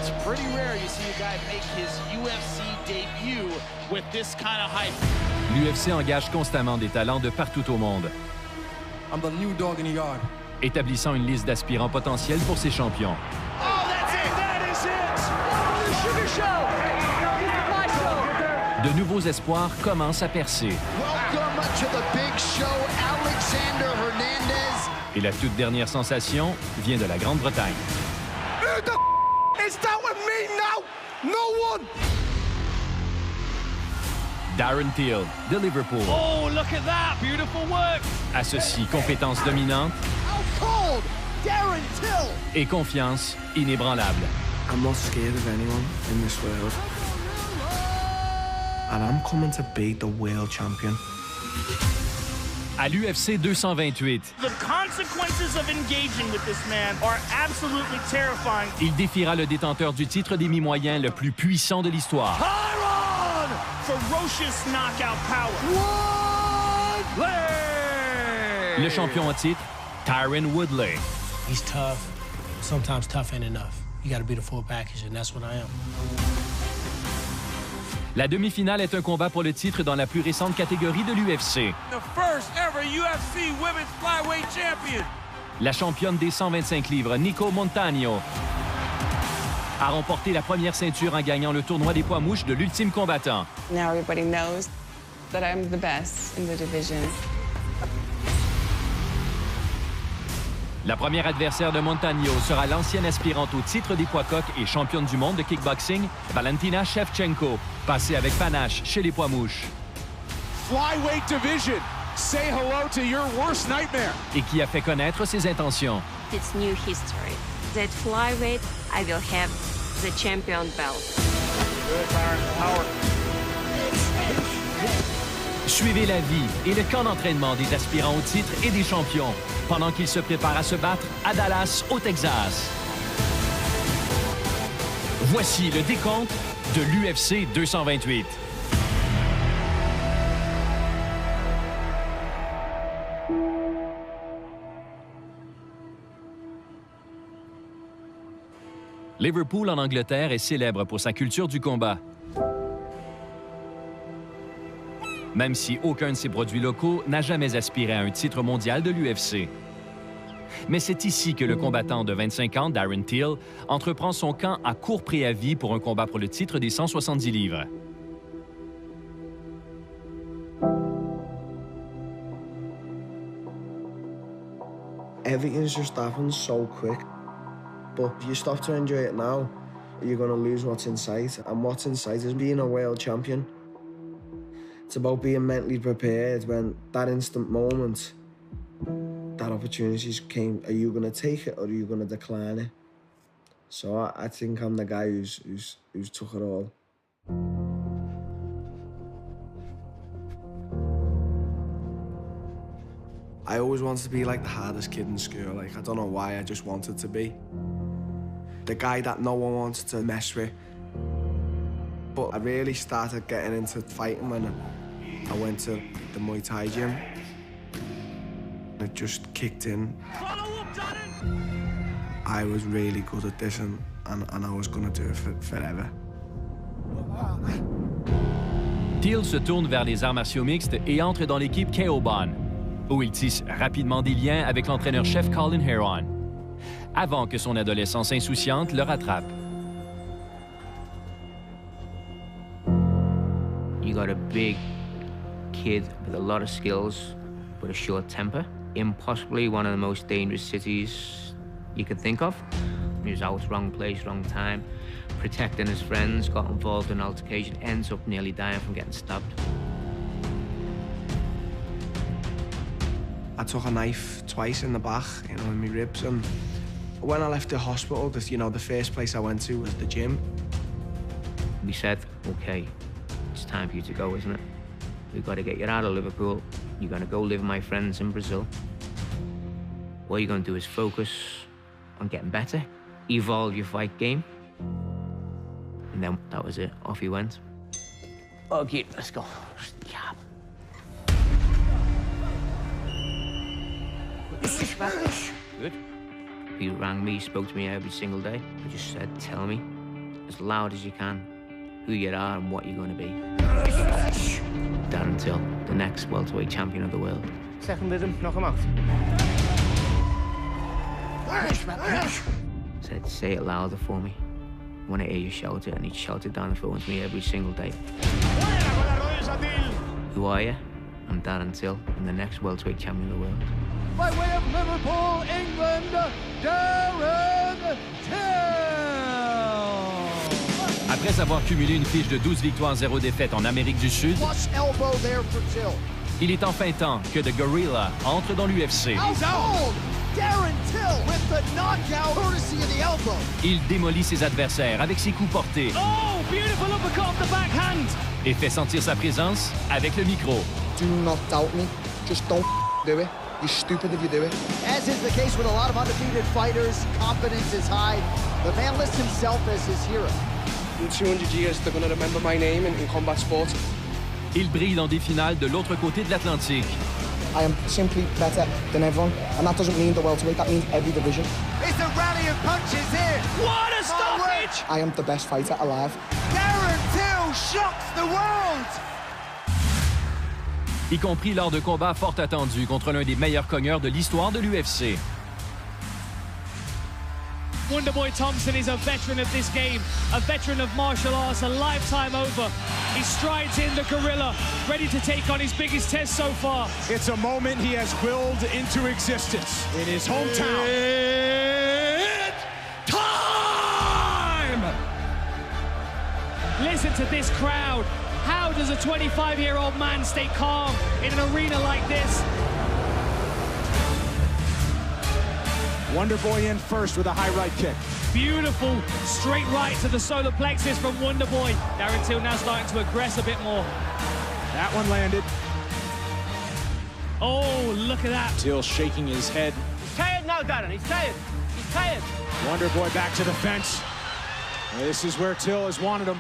It's pretty rare you see a guy make his UFC debut with this kind of hype. L'UFC engage constamment des talents de partout au monde, I'm the new dog in the yard. établissant une liste d'aspirants potentiels pour ses champions. Oh, that's it! That is it! The Sugar Show! My show! De nouveaux espoirs commencent à percer. Welcome to the big show, Alexander Hernandez. Et la toute dernière sensation vient de la Grande-Bretagne. Who the is that with me now? No one! Darren Till, de Liverpool, Oh, look at that! Beautiful work! associe compétence dominante How cold! Darren Till! et confiance inébranlable. I'm not scared of anyone in this world. And I'm coming to be the world champion. À l'UFC 228, The consequences of engaging with this man are absolutely terrifying. il défiera le détenteur du titre des mi-moyens le plus puissant de l'histoire. Tyron Ferocious knockout power. Woodley! Le champion en titre, Tyron Woodley. He's tough. Sometimes tough ain't enough. You got to be the full package, and that's what I am. La demi-finale est un combat pour le titre dans la plus récente catégorie de l'UFC. The first ever UFC Women's Flyweight Champion. La championne des 125 livres, Nico Montano, a remporté la première ceinture en gagnant le tournoi des poids mouches de l'Ultime Combattant. Now everybody knows that I'm the best in the division. La première adversaire de Montano sera l'ancienne aspirante au titre des poids coqs et championne du monde de kickboxing, Valentina Shevchenko, passée avec panache chez les poids mouches. Flyweight division. Say hello to your worst nightmare. Et qui a fait connaître ses intentions. It's new history. That flyweight, I will have the champion belt. Good, Tyron. Power. Suivez la vie et le camp d'entraînement des aspirants au titre et des champions pendant qu'ils se préparent à se battre à Dallas, au Texas. Voici le décompte de l'UFC 228. Liverpool en Angleterre est célèbre pour sa culture du combat. Même si aucun de ses produits locaux n'a jamais aspiré à un titre mondial de l'UFC. Mais c'est ici que le combattant de 25 ans, Darren Till, entreprend son camp à court préavis pour un combat pour le titre des 170 livres. Everything's just happened so quick. But if you stop to enjoy it now, you're going to lose what's in sight. And what's in sight is being a world champion. It's about being mentally prepared when that instant moment, that opportunity came. Are you going to take it or are you going to decline it? So I think I'm the guy who's took it all. I always wanted to be like the hardest kid in school. Like, I don't know why, I just wanted to be. The guy that no one wanted to mess with. But I really started getting into fighting when I went to the Muay Thai gym. It just kicked in. I was really good at this and I was going to do it forever. Till se tourne vers les arts martiaux mixtes et entre dans l'équipe K.O.Ban, où il tisse rapidement des liens avec l'entraîneur-chef Colin Heron, avant que son adolescence insouciante le rattrape. You got a big kid with a lot of skills, but a short temper. In possibly one of the most dangerous cities you could think of. He was out, wrong place, wrong time, protecting his friends, got involved in an altercation, ends up nearly dying from getting stabbed. I took a knife twice in the back, you know, in my ribs, and when I left the hospital, the first place I went to was the gym. We said, okay, it's time for you to go, isn't it? We've got to get you out of Liverpool. You're going to go live with my friends in Brazil. What you're going to do is focus on getting better, evolve your fight game. And then that was it. Off he went. Okay, let's go. Yeah. Good. He rang me, spoke to me every single day. I just said, tell me as loud as you can, who you are and what you're going to be. Darren Till, the next welterweight champion of the world. Second him, knock him out. Said, say it louder for me. I want to hear you shout it, and he'd shout it down the phone to me every single day. Who are you? I'm Darren Till. I'm the next welterweight champion of the world. By way of Liverpool, England, Darren Till. Après avoir cumulé une fiche de 12 victoires, 0 défaites en Amérique du Sud, il est enfin temps que The Gorilla entre dans l'UFC. Darren Till with the knockout courtesy of the elbow. Il démolit ses adversaires avec ses coups portés. Oh, beautiful uppercut off the backhand. Et fait sentir sa présence avec le micro. Do not doubt me. Just don't do it. You're stupid if you do it. As is the case with a lot of undefeated fighters, confidence is high. The man lists himself as his hero. In 200 years, they're going to remember my name in combat sports. Il brille dans des finales de l'autre côté de l'Atlantique. I am simply better than everyone, and that doesn't mean the welterweight, that means every division. It's a rally of punches here. What a stoppage! I am the best fighter alive. Darren Till shocks the world! Y compris lors de combats fort attendus contre l'un des meilleurs cogneurs de l'histoire de l'UFC. Wonderboy Thompson is a veteran of this game, a veteran of martial arts, a lifetime over. He strides in the gorilla, ready to take on his biggest test so far. It's a moment he has willed into existence in his hometown. It's time! Listen to this crowd. How does a 25-year-old man stay calm in an arena like this? Wonderboy in first with a high right kick. Beautiful straight right to the solar plexus from Wonderboy. Darren Till now starting to aggress a bit more. That one landed. Oh, look at that. Till shaking his head. He's tired now, Darren. He's tired. He's tired. Wonderboy back to the fence. This is where Till has wanted him.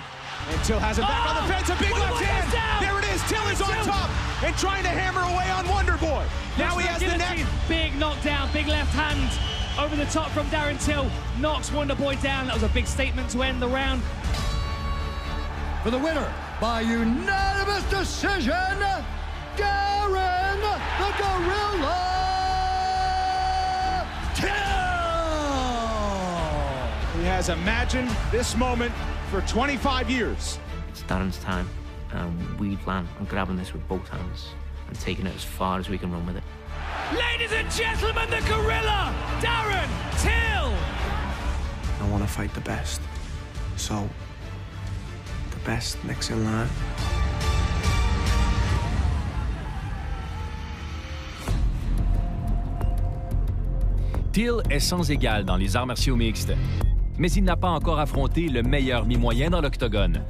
And Till has him back on the fence. A big left hand. There it is. Till is on top and trying to hammer away on Wonderboy. Now he has the neck. Big knockdown, big left hand over the top from Darren Till. Knocks Wonderboy down. That was a big statement to end the round. For the winner, by unanimous decision, Darren the Gorilla Till! He has imagined this moment for 25 years. It's Darren's time, and we plan on grabbing this with both hands and taking it as far as we can run with it. Ladies and gentlemen, the gorilla, Darren Till! I want to fight the best. So, the best next in line. Till est sans égal dans les arts martiaux mixtes, mais il n'a pas encore affronté le meilleur mi-moyen dans l'octogone.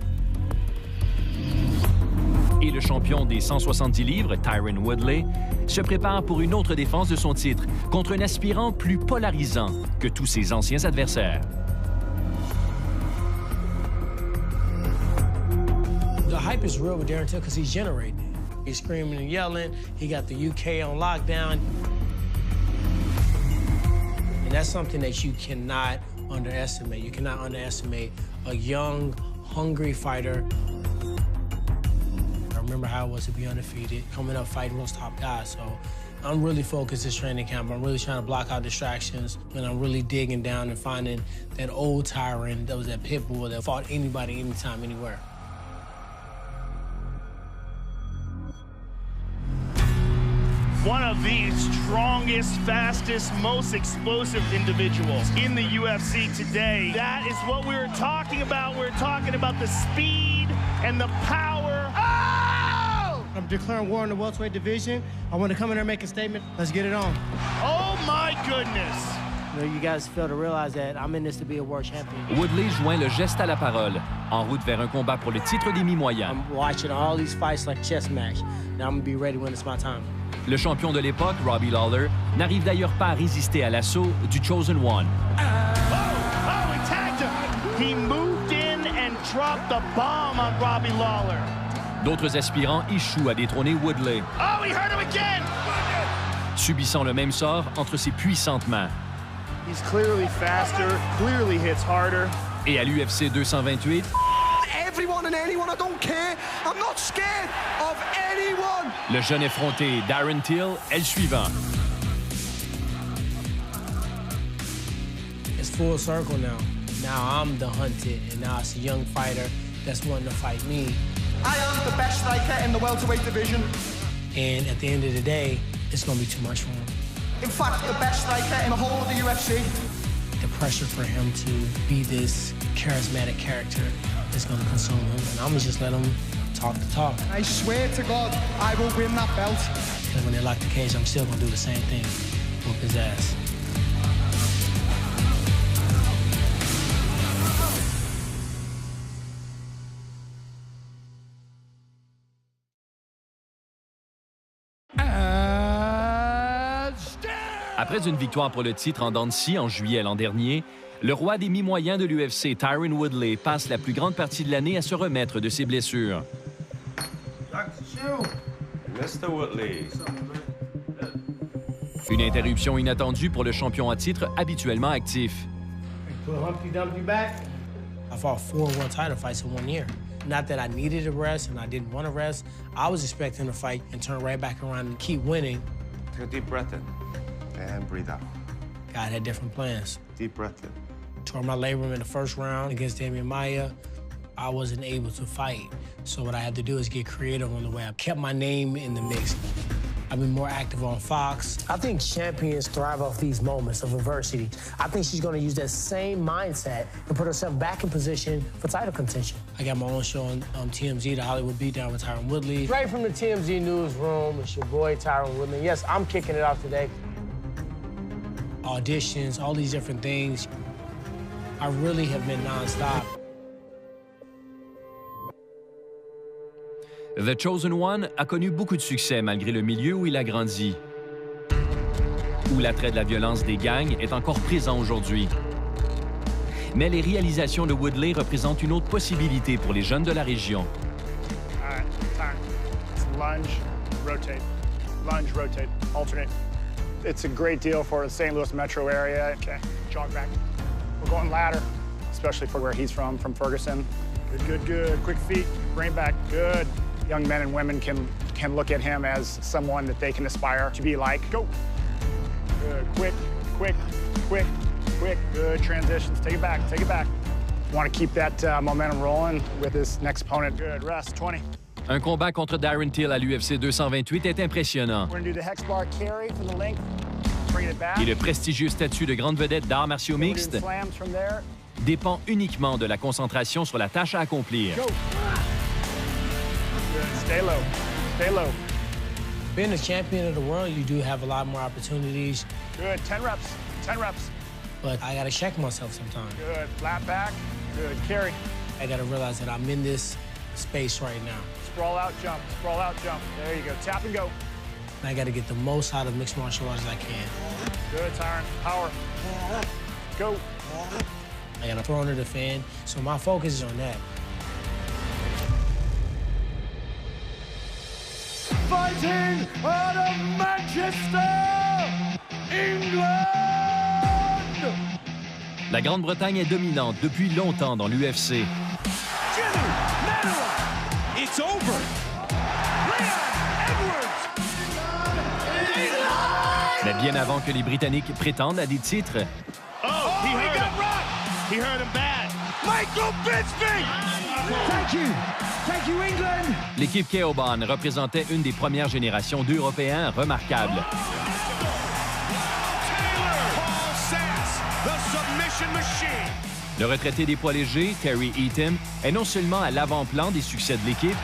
Et le champion des 170 livres, Tyron Woodley, se prépare pour une autre défense de son titre contre un aspirant plus polarisant que tous ses anciens adversaires. The hype is real with Darren Till because he's generating it. He's screaming and yelling. He got the UK on lockdown. And that's something that you cannot underestimate. You cannot underestimate a young, hungry fighter. I remember how it was to be undefeated, coming up fighting those top guys. So I'm really focused this training camp. I'm really trying to block out distractions, and I'm really digging down and finding that old Tyron that was that pit bull that fought anybody, anytime, anywhere. One of the strongest, fastest, most explosive individuals in the UFC today. That is what we were talking about. We're talking about the speed and the power. Oh! I'm declaring war in the welterweight division. I want to come in there and make a statement. Let's get it on. Oh my goodness. You guys fail to realize that I'm in this to be a world champion. Woodley joint le geste à la parole, en route vers un combat pour le titre des mi-moyens. I'm watching all these fights like a chess match. Now I'm going to be ready when it's my time. Le champion de l'époque, Robbie Lawler, n'arrive d'ailleurs pas à résister à l'assaut du Chosen One. Oh, he tagged him. He moved in and dropped the bomb on Robbie Lawler. D'autres aspirants échouent à détrôner Woodley. Oh, he hurt him again. Subissant le même sort entre ses puissantes mains. He's clearly faster, clearly hits harder. Et à l'UFC 228, Everyone and anyone, I don't care. I'm not scared of anyone. le jeune effronté Darren Till est le suivant. It's full circle now. Now I'm the hunted, and now it's a young fighter that's wanting to fight me. I am the best striker in the welterweight division. And at the end of the day, it's going to be too much for him. In fact, the best striker in the whole of the UFC. The pressure for him to be this charismatic character is going to consume him, and I'm going to just let him talk the talk. I swear to God, I will win that belt. And when they lock the cage, I'm still going to do the same thing, whoop his ass. Après une victoire pour le titre en dents de scie en juillet l'an dernier, le roi des mi-moyens de l'UFC, Tyron Woodley, passe la plus grande partie de l'année à se remettre de ses blessures. Mr. Woodley. Une interruption inattendue pour le champion en titre habituellement actif. Put Humpty Dumpty back. I fought 4 world title fights in 1 year. Not that I needed a rest and I didn't want to rest. I was expecting to fight and turn right back around and keep winning. Take a deep breath in and breathe out. God had different plans. Deep breath in. Tore my labrum in the first round against Damian Maia. I wasn't able to fight. So what I had to do is get creative on the way. I kept my name in the mix. I've been more active on Fox. I think champions thrive off these moments of adversity. I think she's going to use that same mindset and put herself back in position for title contention. I got my own show on TMZ, The Hollywood Beatdown with Tyron Woodley. Straight from the TMZ newsroom, it's your boy Tyron Woodley. Yes, I'm kicking it off today. Auditions, all these different things. I really have been nonstop. The Chosen One a connu beaucoup de succès malgré le milieu où il a grandi, où l'attrait de la violence des gangs est encore présent aujourd'hui. Mais les réalisations de Woodley représentent une autre possibilité pour les jeunes de la région. Lunge, rotate, alternate. It's a great deal for the St. Louis metro area. Okay, jog back. We're going ladder, especially for where he's from Ferguson. Good. Quick feet, brain back, good. Young men and women can look at him as someone that they can aspire to be like. Go. Good, quick. Good transitions. Take it back. Want to keep that momentum rolling with his next opponent. Good, rest, 20. Un combat contre Darren Till à l'UFC 228 est impressionnant. We're gonna do the hex bar carry for the length. Bring it back. Et le prestigieux statut de grande vedette d'arts martiaux mixtes dépend uniquement de la concentration sur la tâche à accomplir. Go. Stay low. Being a champion of the world, you do have a lot more opportunities. Good, 10 reps. But I gotta check myself sometimes. Good, flat back. Good, carry. I gotta realize that I'm in this space right now. Sprawl out, jump. There you go, tap and go. And I gotta get the most out of mixed martial arts as I can. Good, Tyron, power. Go. I gotta throw under the fan, so my focus is on that. Fighting out of Manchester, England! La Grande-Bretagne est dominante depuis longtemps dans l'UFC. It's over. Mais bien avant que les Britanniques prétendent à des titres, He hurt him bad. Michael Bisping! Thank you, England! l'équipe Keoban représentait une des premières générations d'Européens remarquables. Le retraité des poids légers, Terry Eaton, est non seulement à l'avant-plan des succès de l'équipe,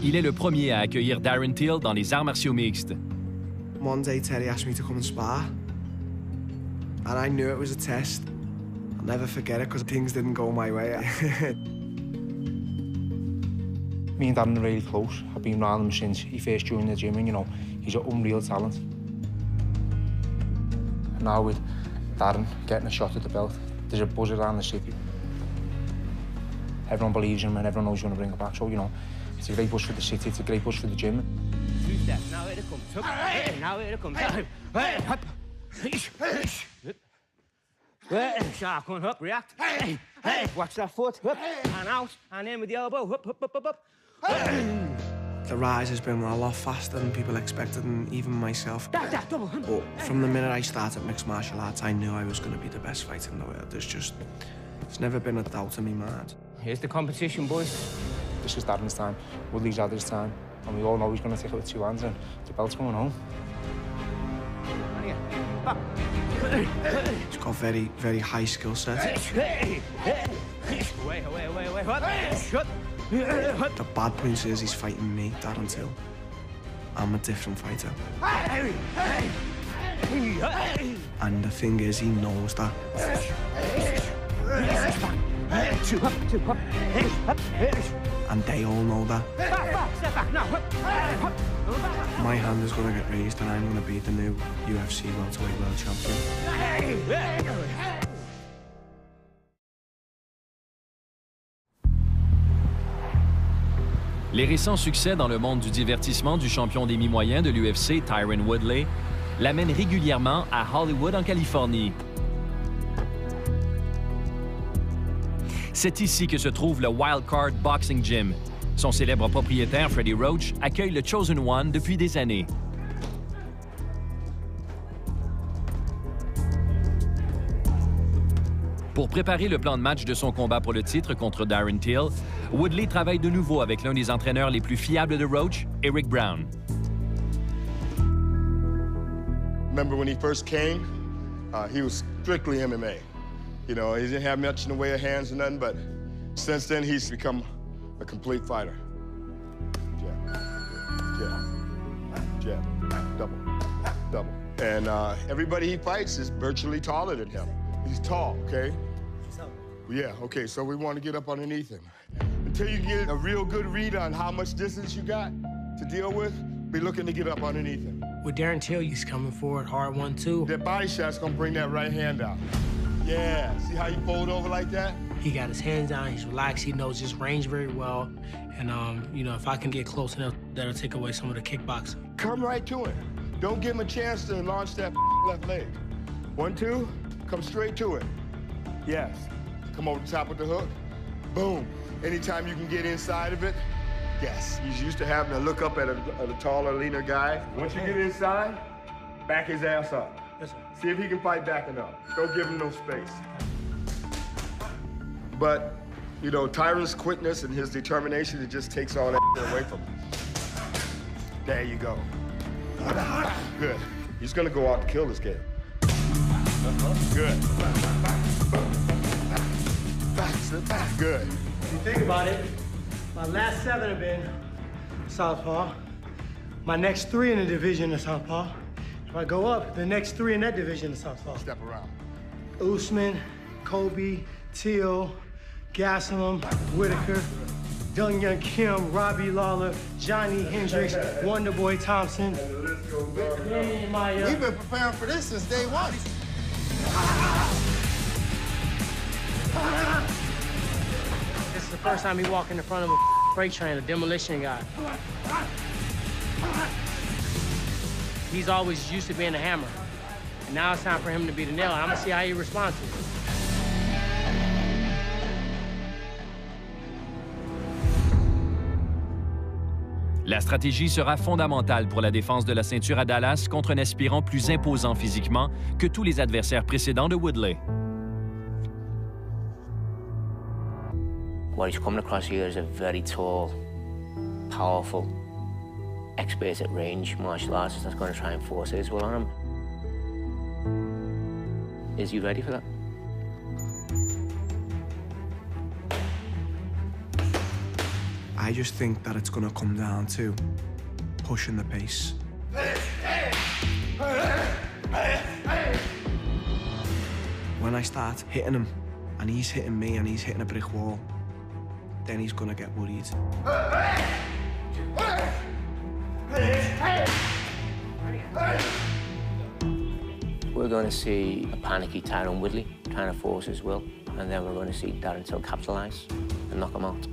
il est le premier à accueillir Darren Till dans les arts martiaux mixtes. One day, Terry asked me to come and spar. And I knew it was a test. I'll never forget it because things didn't go my way. Me and Darren are really close. I've been around him since he first joined the gym, and you know, he's an unreal talent. And now with Darren getting a shot at the belt, there's a buzz around the city. Everyone believes in him and everyone knows he's going to bring it back. So, you know, it's a great push for the city, it's a great push for the gym. step. Now here it comes. Now here it comes. Sharp one, up, react. Watch that foot, up, and out, and in with the elbow, up. The rise has been a lot faster than people expected, and even myself. But from the minute I started mixed martial arts, I knew I was going to be the best fighter in the world. There's never been a doubt in my mind. Here's the competition, boys. This is Darren's time, Woodley's had his time, and we all know he's going to take it with 2 hands, and the belt's going home. He's got very, very high skill set. Away. The bad point is he's fighting me, Darren Till. I'm a different fighter. And the thing is, he knows that. And they all know that. My hand is going to get raised and I'm going to be the new UFC welterweight world champion. Les récents succès dans le monde du divertissement du champion des mi-moyens de l'UFC, Tyron Woodley, l'amènent régulièrement à Hollywood, en Californie. C'est ici que se trouve le Wild Card Boxing Gym. Son célèbre propriétaire, Freddie Roach, accueille le Chosen One depuis des années. Pour préparer le plan de match de son combat pour le titre contre Darren Till, Woodley travaille de nouveau avec l'un des entraîneurs les plus fiables de Roach, Eric Brown. Remember when he first came, he was strictly MMA. You know, he didn't have much in the way of hands or nothing, but since then he's become a complete fighter. Jab, double. And everybody he fights is virtually taller than him. He's tall, okay? Yeah, okay, so we want to get up underneath him. Until you get a real good read on how much distance you got to deal with, be looking to get up underneath him. With Darren Till, he's coming forward, hard 1-2. That body shot's gonna bring that right hand out. Yeah, see how you fold over like that? He got his hands down, he's relaxed, he knows his range very well. And, you know, if I can get close enough, that'll take away some of the kickboxing. Come right to him. Don't give him a chance to launch that left leg. 1-2, come straight to it. Yes. Come over the top of the hook. Boom. Anytime you can get inside of it, yes. He's used to having to look up at a taller, leaner guy. Once you get inside, back his ass up. Yes, sir. See if he can fight backing up. Don't give him no space. But, you know, Tyron's quickness and his determination, it just takes all that away from him. There you go. Good. He's gonna go out and kill this kid. Good. Good. If you think about it, my last 7 have been southpaw. My next 3 in the division are southpaw. If I go up, the next 3 in that division are southpaw. Step around. Usman, Kobe, Till, Gastelum, Whitaker, Dong Young Kim, Robbie Lawler, Johnny Hendricks, Wonderboy Thompson. We've been preparing for this since day one. This is the first time he walked in the front of a freight train, a demolition guy. He's always used to being a hammer. And now it's time for him to be the nail. I'm gonna see how he responds to it. La stratégie sera fondamentale pour la défense de la ceinture à Dallas contre un aspirant plus imposant physiquement que tous les adversaires précédents de Woodley. What he's coming across here is a very tall, powerful, expert at range martial artist that's going to try and force his will on him. Is he ready for that? I just think that it's gonna come down to pushing the pace. When I start hitting him, and he's hitting me, and he's hitting a brick wall, then he's gonna get worried. We're going to see a panicky Tyron Woodley trying to force his will, and then we're going to see Darren Till capitalize and knock him out.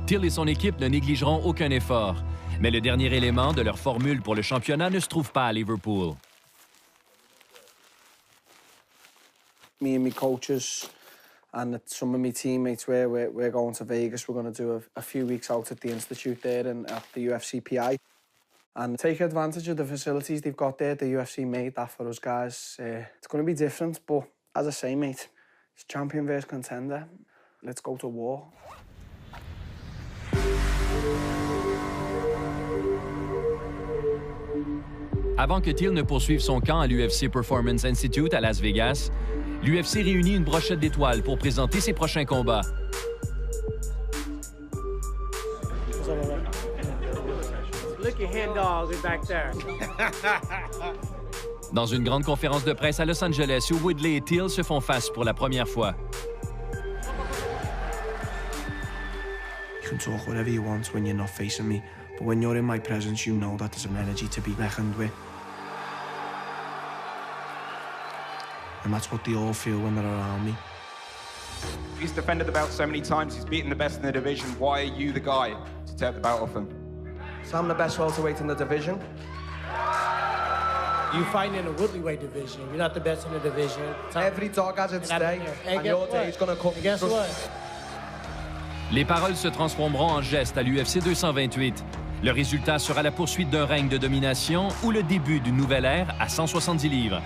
Till et son équipe ne négligeront aucun effort. Mais le dernier élément de leur formule pour le championnat ne se trouve pas à Liverpool. Me and my coaches and some of my teammates, we're going to Vegas. We're going to do a few weeks out at the Institute there and at the UFC PI. And take advantage of the facilities they've got there. The UFC made that for us guys. It's going to be different, but as I say, mate, it's champion versus contender. Let's go to war. Avant que Till ne poursuive son camp à l'UFC Performance Institute à Las Vegas, l'UFC réunit une brochette d'étoiles pour présenter ses prochains combats. Look at hen dogs back there. Dans une grande conférence de presse à Los Angeles où Woodley et Till se font face pour la première fois. You can talk whatever you want when you're not facing me, but when you're in my presence, you know that there's an energy to be reckoned with. And that's what they all feel when they're around me. He's defended the belt so many times, he's beaten the best in the division. Why are you the guy to take the belt off him? So I'm the best welterweight in the division. You fighting in the Woodley weight division. You're not the best in the division. Every dog has its day, and your day is gonna come. Guess what? Les paroles se transformeront en gestes à l'UFC 228. Le résultat sera la poursuite d'un règne de domination ou le début d'une nouvelle ère à 170 livres.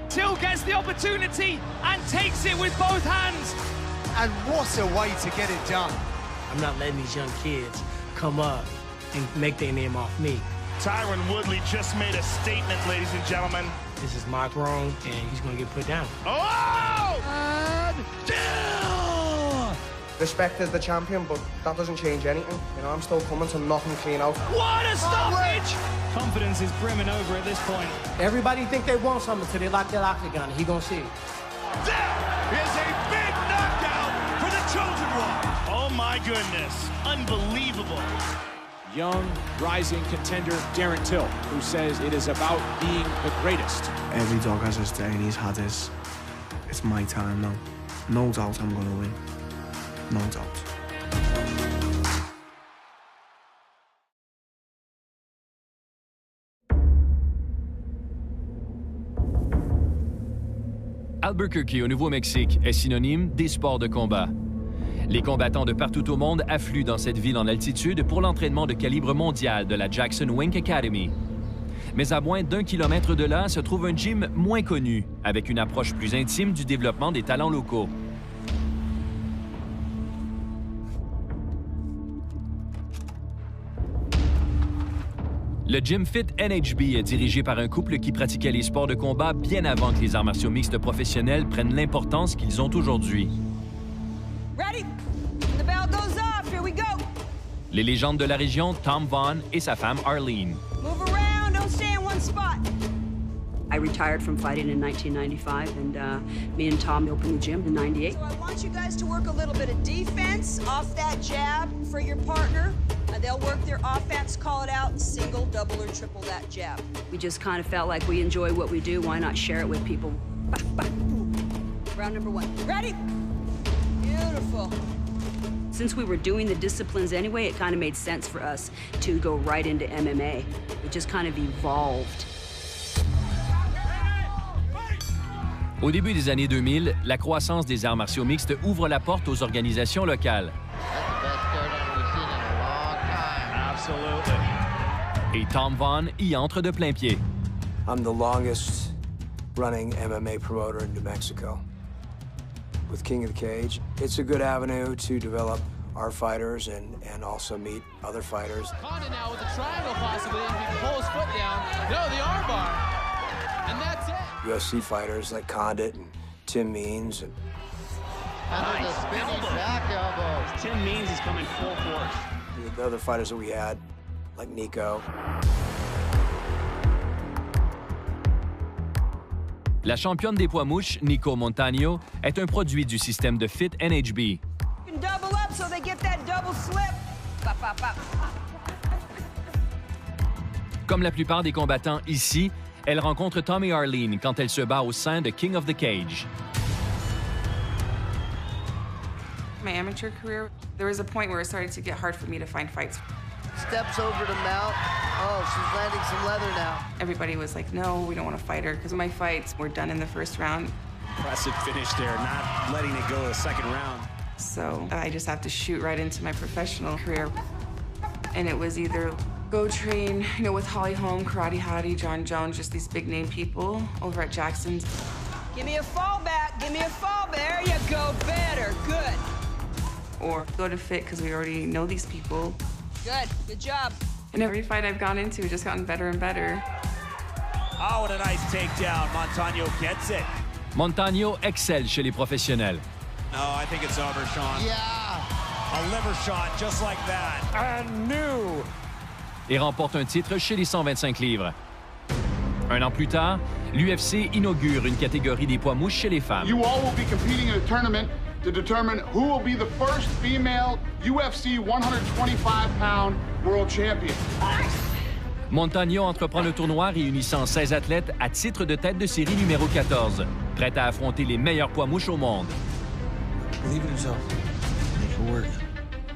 Till gets the opportunity and takes it with both hands. And what a way to get it done. I'm not letting these young kids come up and make their name off me. Tyron Woodley just made a statement, ladies and gentlemen. This is my throne, and he's going to get put down. Oh! And Respect is the champion, but that doesn't change anything. You know, I'm still coming to knock him clean out. What a stoppage! Confidence is brimming over at this point. Everybody think they want something till they lock that octagon, and he gonna see it. There is a big knockout for the chosen one. Oh my goodness, unbelievable. Young, rising contender Darren Till, who says it is about being the greatest. Every dog has his day, and he's had his. It's my time now. No doubt I'm gonna win. No doubt. Albuquerque, au Nouveau-Mexique, est synonyme des sports de combat. Les combattants de partout au monde affluent dans cette ville en altitude pour l'entraînement de calibre mondial de la Jackson Wink Academy. Mais à moins d'1 kilomètre de là se trouve un gym moins connu, avec une approche plus intime du développement des talents locaux. Le Gym Fit NHB est dirigé par un couple qui pratiquait les sports de combat bien avant que les arts martiaux mixtes professionnels prennent l'importance qu'ils ont aujourd'hui. Ready? The bell goes off. Here we go. Les légendes de la région, Tom Vaughn et sa femme Arlene. Move around. Don't stay in one spot. I retired from fighting in 1995, and me and Tom opened the gym in '98. So I want you guys to work a little bit of defense off that jab for your partner. They'll work their offense, call it out, single, double, or triple that jab. We just kind of felt like we enjoy what we do. Why not share it with people? Round number one. Ready? Beautiful. Since we were doing the disciplines anyway, it kind of made sense for us to go right into MMA. It just kind of evolved. Au début des années 2000, la croissance des arts martiaux mixtes ouvre la porte aux organisations locales. Et Tom Vaughn y entre de plein pied. I'm the longest running MMA promoter in New Mexico. With King of the Cage, it's a good avenue to develop our fighters and also meet other fighters. Condit now with a triangle possibly, if he can pull his foot down. No, the armbar. And that's it. UFC fighters like Condit and Tim Means. And nice spinning back elbow. Tim Means is coming full force. The other fighters that we had, like Nico. La championne des poids mouches, Nico Montano, est un produit du système de Fit NHB. You can double up so they get that double slip. Bop, bop, bop. Comme la plupart des combattants ici, elle rencontre Tommy Arlene quand elle se bat au sein de King of the Cage. my amateur career, there was a point where it started to get hard for me to find fights. Steps over to mount. Oh, she's landing some leather now. Everybody was like, no, we don't want to fight her, because my fights were done in the first round. Impressive finish there, not letting it go a second round. So I just have to shoot right into my professional career. And it was either go train, with Holly Holm, Karate Hottie, John Jones, just these big name people over at Jackson's. Give me a fallback, give me a fall. There you go, better, good. Or go to Fit, because we already know these people. Good job. And every fight I've gone into has just gotten better and better. Oh, what a nice takedown. Montano gets it. Montano excelle chez les professionnels. No, I think it's over, Sean. Yeah. A liver shot just like that. And new. Et remporte un titre chez les 125 livres. Un an plus tard, l'UFC inaugure une catégorie des poids mouches chez les femmes. You all will be competing in a tournament to determine who will be the first female UFC 125-pound world champion. Montano entreprend le tournoi réunissant 16 athlètes à titre de tête de série numéro 14, prête à affronter les meilleurs poids mouches au monde. Believe in yourself. Make it work.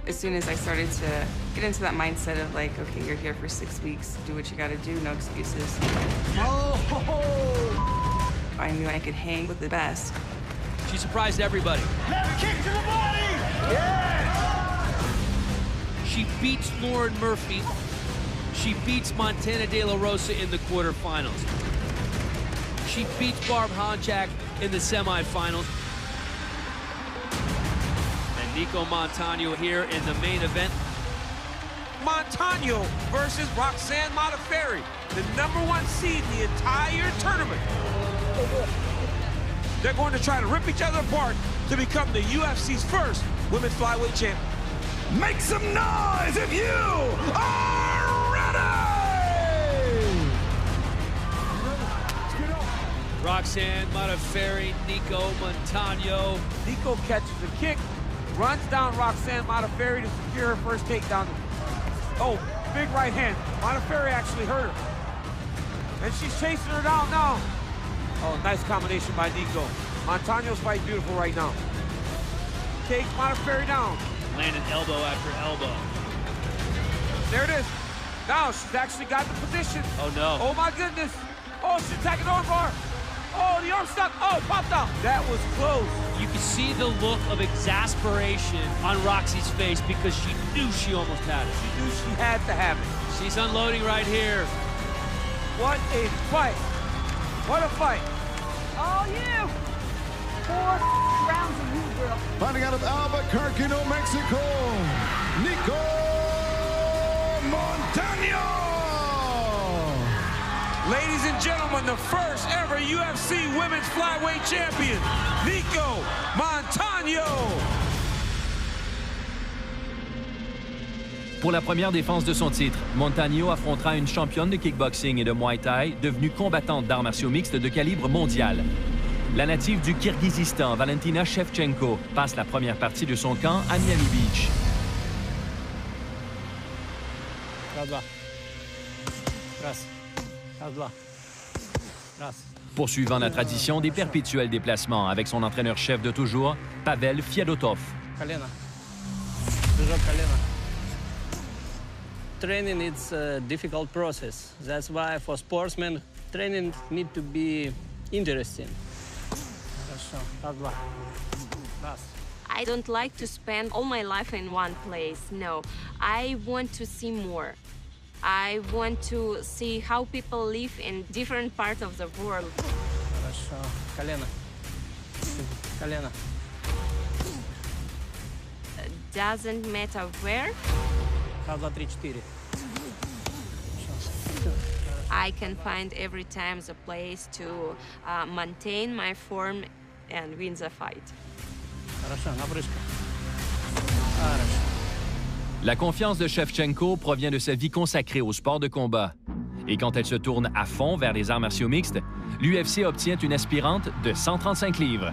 As soon as I started to get into that mindset of like, okay, you're here for 6 weeks, do what you gotta do, no excuses. Oh! I knew I could hang with the best. She surprised everybody. Left kick to the body! Yeah! She beats Lauren Murphy. She beats Montana De La Rosa in the quarterfinals. She beats Barb Honchak in the semifinals. And Nico Montano here in the main event. Montano versus Roxanne Modafferi, the #1 seed in the entire tournament. They're going to try to rip each other apart to become the UFC's first women's flyweight champion. Make some noise if you are ready! Roxanne Modafferi, Nico Montano. Nico catches the kick, runs down Roxanne Modafferi to secure her first takedown. Oh, big right hand. Modafferi actually hurt her. And she's chasing her down now. Oh, nice combination by Nico. Montano's fight beautiful right now. Takes Modafferi down. Landed elbow after elbow. There it is. Now she's actually got the position. Oh, no. Oh, my goodness. Oh, she's attacking the arm bar. Oh, the arm stuck. Oh, it popped out. That was close. You can see the look of exasperation on Roxy's face because she knew she almost had it. She knew she had to have it. She's unloading right here. What a fight. What a fight. All you. 4 rounds of you, girl. Fighting out of Albuquerque, New Mexico, Nico Montano! Ladies and gentlemen, the first ever UFC women's flyweight champion, Nico Montano! Pour la première défense de son titre, Montano affrontera une championne de kickboxing et de Muay Thai, devenue combattante d'arts martiaux mixtes de calibre mondial. La native du Kirghizistan, Valentina Shevchenko, passe la première partie de son camp à Miami Beach. Poursuivant la tradition des perpétuels déplacements avec son entraîneur-chef de toujours, Pavel Fiadotov. Training is a difficult process. That's why for sportsmen, training need to be interesting. I don't like to spend all my life in one place. No, I want to see more. I want to see how people live in different parts of the world. Doesn't matter where. I can find every time the place to maintain my form and win the fight. La confiance de Shevchenko provient de sa vie consacrée au sport de combat. Et quand elle se tourne à fond vers les arts martiaux mixtes, l'UFC obtient une aspirante de 135 livres.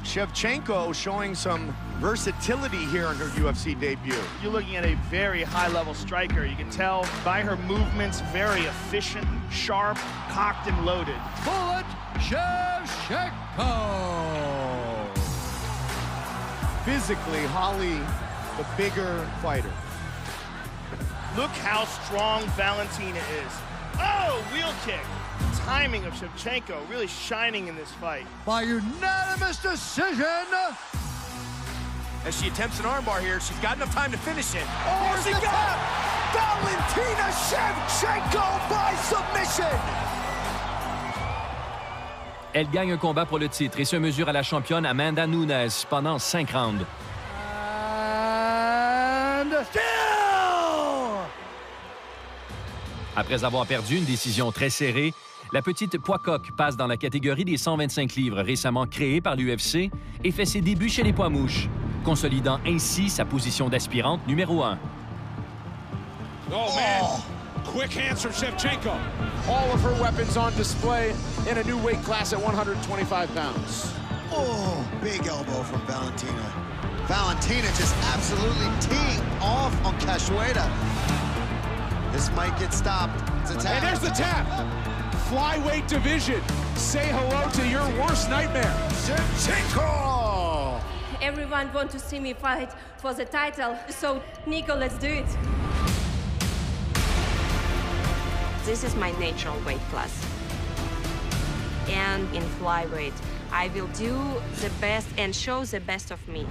Shevchenko showing some versatility here in her UFC debut. You're looking at a very high-level striker. You can tell by her movements, very efficient, sharp, cocked and loaded. Bullet Shevchenko. physically Holly the bigger fighter. Look how strong Valentina is. Oh, wheel kick. Timing of Shevchenko really shining in this fight. By unanimous decision. As she attempts an armbar here, she's got enough time to finish it. Oh, here she goes! Valentina Shevchenko by submission. Elle gagne un combat pour le titre et se mesure à la championne Amanda Nunes pendant 5 rounds. And still! Après avoir perdu une décision très serrée, la petite poids-coque passe dans la catégorie des 125 livres récemment créée par l'UFC et fait ses débuts chez les poids-mouches, consolidant ainsi sa position d'aspirante numéro 1. Oh, man. Quick hands from Shevchenko. All of her weapons on display in a new weight class at 125 pounds. Oh, big elbow from Valentina. Valentina just absolutely teeing off on Cachoeira. This might get stopped. It's a tap. And there's the tap. Flyweight division. Say hello to your worst nightmare. Shevchenko! Everyone wants to see me fight for the title, so Nico, let's do it. This is my natural weight class. And in flyweight, I will do the best and show the best of me.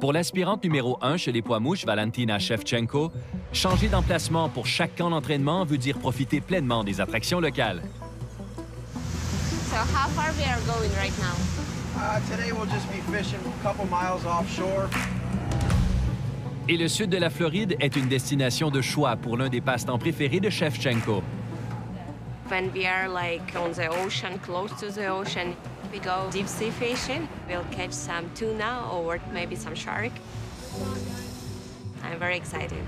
Pour l'aspirante numéro 1 chez les poids-mouches, Valentina Shevchenko, changer d'emplacement pour chaque camp d'entraînement veut dire profiter pleinement des attractions locales. So how far we are going right now? Today we'll just be fishing a couple miles offshore. Et le sud de la Floride est une destination de choix pour l'un des passe-temps préférés de Shevchenko. When we are like on the ocean, close to the ocean, we go deep sea fishing. We'll catch some tuna or maybe some shark. I'm very excited.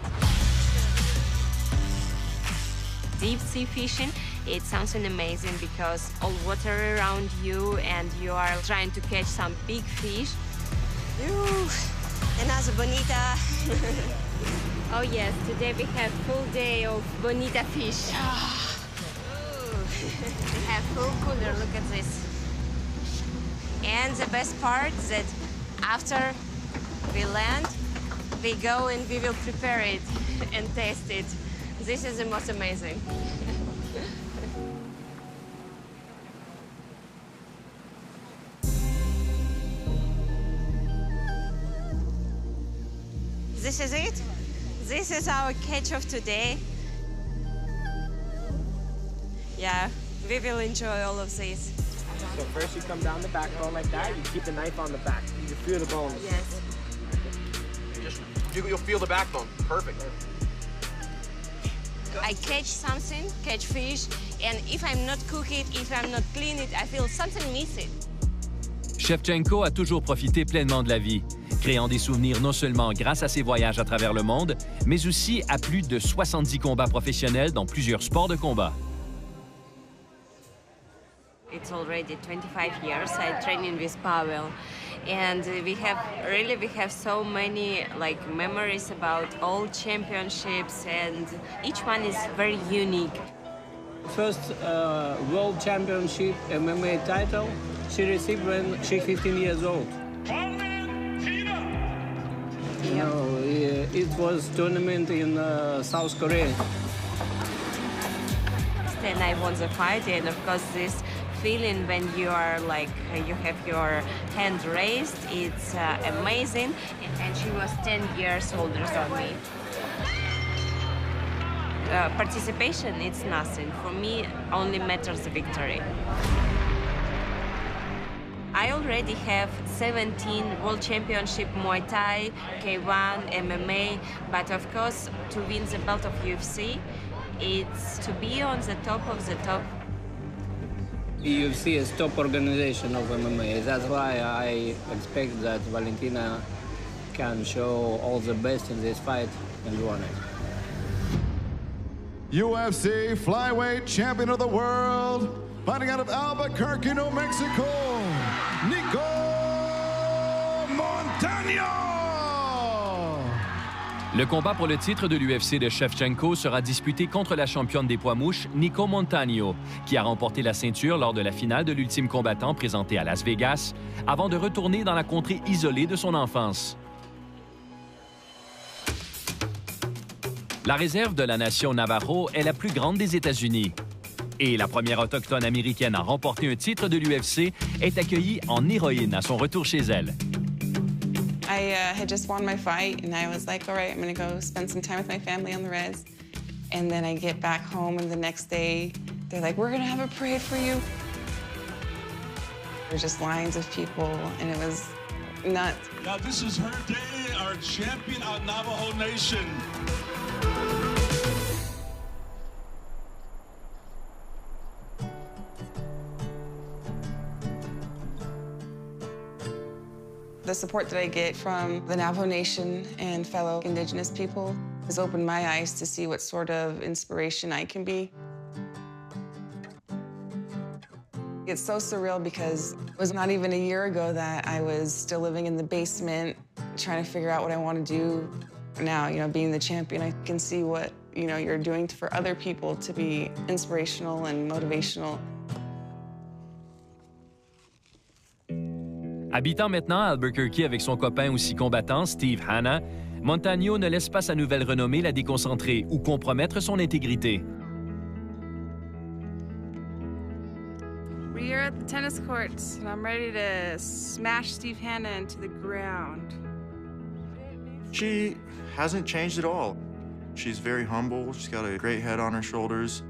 Deep sea fishing, it sounds amazing because all water around you and you are trying to catch some big fish. Ooh, and as a bonita. Oh yes, today we have full day of bonita fish. We have full cooler, look at this. And the best part is that after we land, we go and we will prepare it and taste it. This is the most amazing. This is it. This is our catch of today. Yeah, we will enjoy all of this. So first you come down the backbone like that, you keep the knife on the back. You feel the bone. Yes. You'll feel the backbone. Perfect. I catch something, catch fish, and if I'm not cook it, if I'm not clean it, I feel something missing. Shevchenko a toujours profité pleinement de la vie, créant des souvenirs non seulement grâce à ses voyages à travers le monde, mais aussi à plus de 70 combats professionnels dans plusieurs sports de combat. It's already 25 years I training with Pavel, and we have so many like memories about all championships, and each one is very unique. First World Championship MMA title she received when she's 15 years old. You know, it was tournament in South Korea. Then I won the fight, and of course this feeling when you are like, you have your hand raised, it's amazing. And she was 10 years older than me. Participation, it's nothing. For me, only matters the victory. I already have 17 World Championship Muay Thai, K1, MMA, but of course, to win the belt of UFC, it's to be on the top of the top. UFC is top organization of MMA. That's why I expect that Valentina can show all the best in this fight and win it. UFC flyweight champion of the world, fighting out of Albuquerque, New Mexico, Nico Montano! Le combat pour le titre de l'UFC de Shevchenko sera disputé contre la championne des poids mouches, Nico Montano, qui a remporté la ceinture lors de la finale de l'Ultime Combattant présentée à Las Vegas, avant de retourner dans la contrée isolée de son enfance. La réserve de la nation Navajo est la plus grande des États-Unis. Et la première autochtone américaine à remporter un titre de l'UFC est accueillie en héroïne à son retour chez elle. I had just won my fight, and I was like, all right, I'm gonna go spend some time with my family on the res. And then I get back home, and the next day, they're like, we're gonna have a parade for you. There's just lines of people, and it was nuts. Now, this is her day, our champion of Navajo Nation. The support that I get from the Navajo Nation and fellow Indigenous people has opened my eyes to see what sort of inspiration I can be. It's so surreal because it was not even a year ago that I was still living in the basement, trying to figure out what I want to do. Now, being the champion, I can see what, you're doing for other people to be inspirational and motivational. Habitant maintenant à Albuquerque avec son copain aussi combattant, Steve Hanna, Montano ne laisse pas sa nouvelle renommée la déconcentrer ou compromettre son intégrité. We are at the tennis courts, and I'm ready to smash Steve Hanna into the ground. She hasn't changed at all. She's very humble. She's got a great head on her shoulders.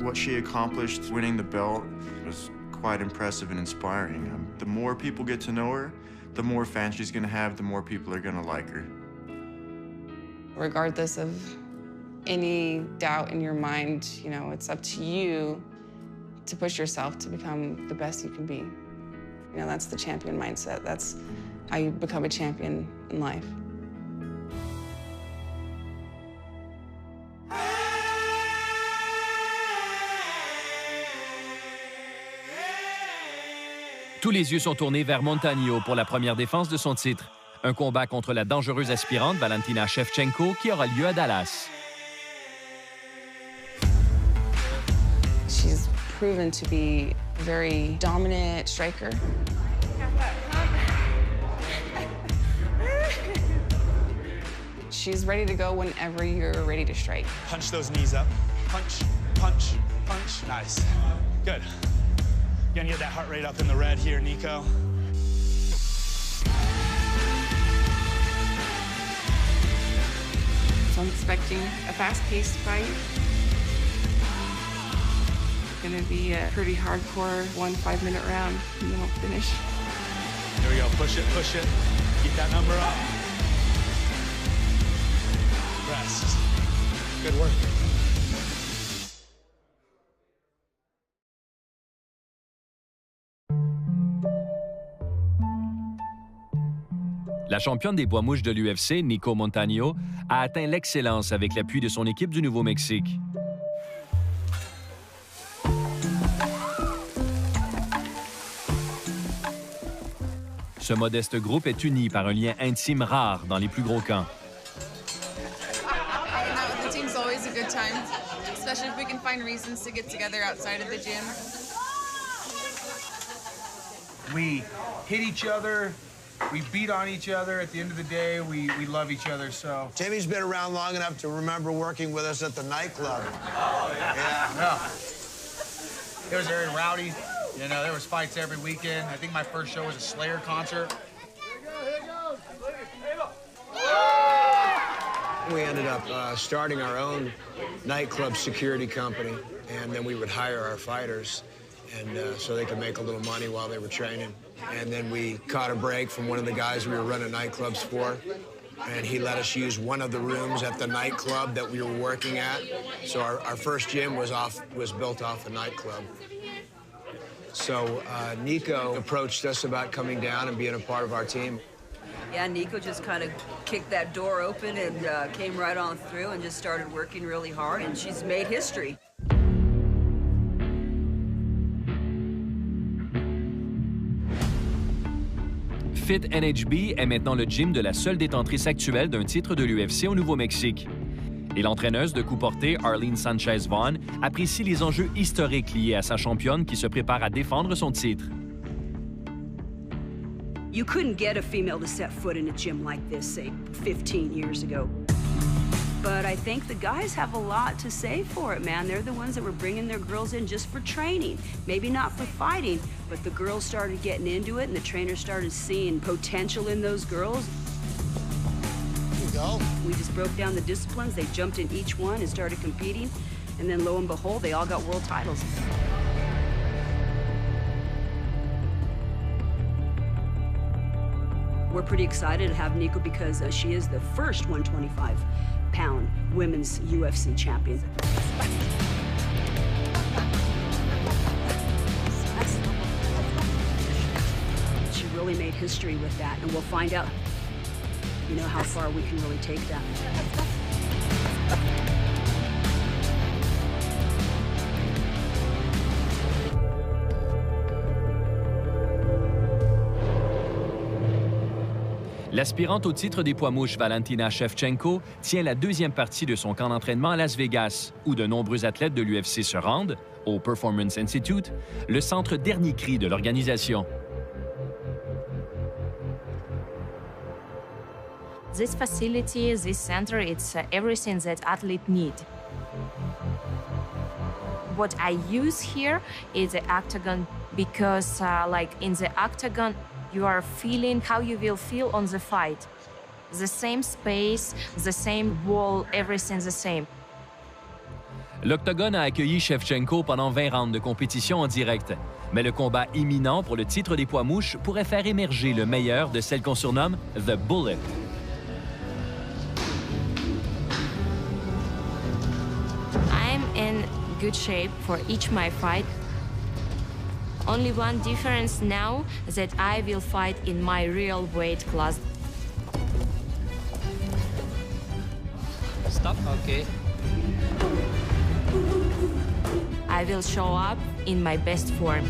What she accomplished winning the belt was quite impressive and inspiring. The more people get to know her, the more fans she's going to have, the more people are going to like her. Regardless of any doubt in your mind, it's up to you to push yourself to become the best you can be. That's the champion mindset. That's how you become a champion in life. Tous les yeux sont tournés vers Montano pour la première défense de son titre. Un combat contre la dangereuse aspirante Valentina Shevchenko qui aura lieu à Dallas. She's proven to be a very dominant striker. She's ready to go whenever you're ready to strike. Punch those knees up. Punch, punch, punch. Nice. Good. You're gonna get that heart rate up in the red here, Nico. So I'm expecting a fast-paced fight. It's gonna be a pretty hardcore 1 5-minute round, and then we'll finish. Here we go, push it, push it. Keep that number up. Rest. Good work. La championne des poids mouches de l'UFC, Nico Montano, a atteint l'excellence avec l'appui de son équipe du Nouveau-Mexique. Ce modeste groupe est uni par un lien intime rare dans les plus gros camps. The team's always a good time, especially if we can find reasons to get together outside of the gym. We hit each other. We beat on each other. At the end of the day, we love each other, so. Jimmy's been around long enough to remember working with us at the nightclub. Oh, yeah. It was very rowdy. There was fights every weekend. I think my first show was a Slayer concert. We ended up starting our own nightclub security company, and then we would hire our fighters, and so they could make a little money while they were training. And then we caught a break from one of the guys we were running nightclubs for, and he let us use one of the rooms at the nightclub that we were working at. So our first gym was built off a nightclub. So Nico approached us about coming down and being a part of our team. Yeah, Nico just kind of kicked that door open and came right on through and just started working really hard, and she's made history. Fit NHB est maintenant le gym de la seule détentrice actuelle d'un titre de l'UFC au Nouveau-Mexique. Et l'entraîneuse de coups portés, Arlene Sanchez-Vaughn, apprécie les enjeux historiques liés à sa championne qui se prépare à défendre son titre. You couldn't get a female to set foot in a gym like this, say, 15 years ago. But I think the guys have a lot to say for it, man. They're the ones that were bringing their girls in just for training. Maybe not for fighting, but the girls started getting into it and the trainers started seeing potential in those girls. Here you go. We just broke down the disciplines. They jumped in each one and started competing. And then lo and behold, they all got world titles. We're pretty excited to have Nico because she is the first 125-pound women's UFC champion. She really made history with that, and we'll find out, you know, how far we can really take that. L'aspirante au titre des poids mouches Valentina Shevchenko tient la deuxième partie de son camp d'entraînement à Las Vegas, où de nombreux athlètes de l'UFC se rendent, au Performance Institute, le centre dernier cri de l'organisation. This facility, this center, it's everything that athletes need. What I use here is the octagon because, like in the octagon, you are feeling how you will feel on the fight. The same space, the same wall, everything the same. L'Octogone a accueilli Shevchenko pendant 20 rounds de compétition en direct. Mais le combat imminent pour le titre des poids mouches pourrait faire émerger le meilleur de celle qu'on surnomme The Bullet. I'm in good shape for each my fight. Only one difference now that I will fight in my real weight class. Stop, okay. I will show up in my best form.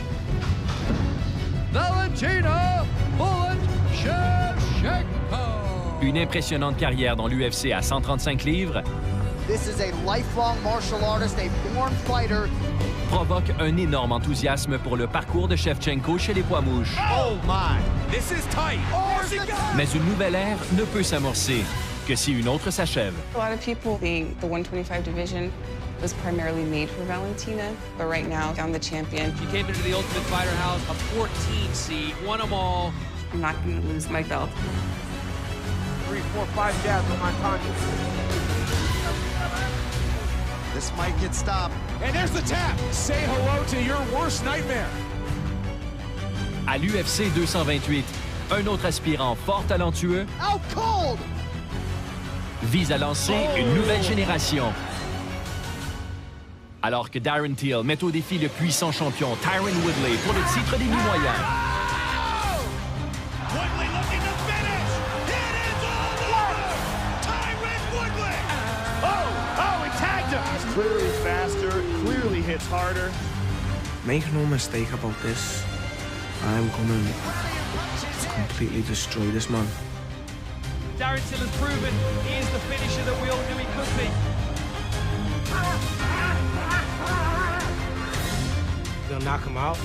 Valentina Bullet Shevchenko. Une impressionnante carrière dans l'UFC à 135 livres. This is a lifelong martial artist, a born fighter. Provoque un énorme enthousiasme pour le parcours de Shevchenko chez les poids mouches. Oh my! This is tight! Mais une nouvelle ère ne peut s'amorcer que si une autre s'achève. A lot of people think the 125 division was primarily made for Valentina, but right now I'm the champion. She came into the Ultimate Fighter house, a 14 seed, won them all. I'm not going to lose my belt. 3, 4, 5 jabs on my conscience. This might get stopped. And there's the tap. Say hello to your worst nightmare. À l'UFC 228, un autre aspirant fort talentueux Out cold. vise à lancer une nouvelle génération. Alors que Darren Till met au défi le puissant champion Tyron Woodley pour le titre des mi-moyens. Woodley looking to finish. It is all over. Tyron Woodley. Oh, he tagged him. He's clearly faster, clearly hits harder. Make no mistake about this. I'm coming to completely destroy this man. Darren Till has proven he is the finisher that we all knew he could be. They'll knock him out.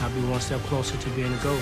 I'll be one step closer to being a GOAT.